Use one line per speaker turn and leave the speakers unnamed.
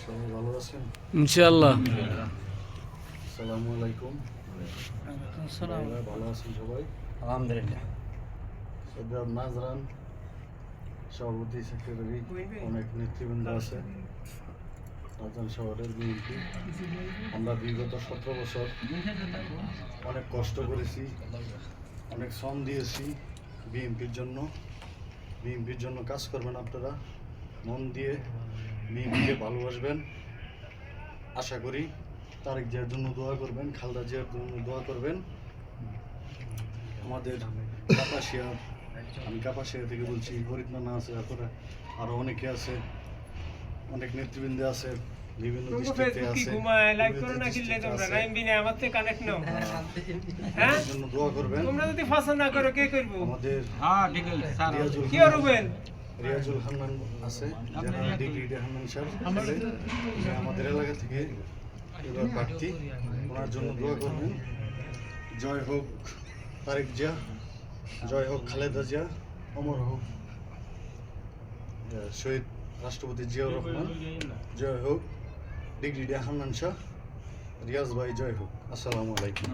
সবাই ভালো আছেন
ইনশাআল্লাহ।
আসসালামু আলাইকুম। ভালো আছেন সবাই?
আলহামদুলিল্লাহ।
সৈয়দ নাজরান সভাপতি সেক্রেটারি, অনেক নেতৃবৃন্দ আছে রাজধানী শহরের বিএনপি। আমরা বিগত 17 বছর অনেক কষ্ট করেছি, অনেক শ্রম দিয়েছি বিএনপির জন্য। বিএনপির জন্য কাজ করবেন আপনারা, মন দিয়ে বিএনপিকে ভালোবাসবেন। আশা করি তারেক জিয়ার জন্য দোয়া করবেন, খালেদা জিয়ার জন্য দোয়া করবেন। আমাদের কাপাসিয়া, আমি কাপাসিয়া থেকে বলছি, হরিতনানা আছে, তারপরে আরও অনেকে আছে, অনেক নেতৃবৃন্দ আছে, বিভিন্ন ডিস্ট্রিক্টে আছে। জন্য দোয়া করবেন। আমাদের রিয়াজুল হান্নান আছে, জেনারেল ডিগ্রি হান্নান সাহেব, আমাদের এলাকা থেকে এবার প্রার্থী, ওনার জন্য দোয়া করবেন। জয় হোক তারেক জিয়া, জয় হোক খালেদা জিয়া, অমর হোক শহীদ রাষ্ট্রপতি জিয়াউর রহমান, জয় হোক ডিগ্রি হান্নান শাহ, রিয়াজ ভাই, জয় হোক। আসসালামু আলাইকুম।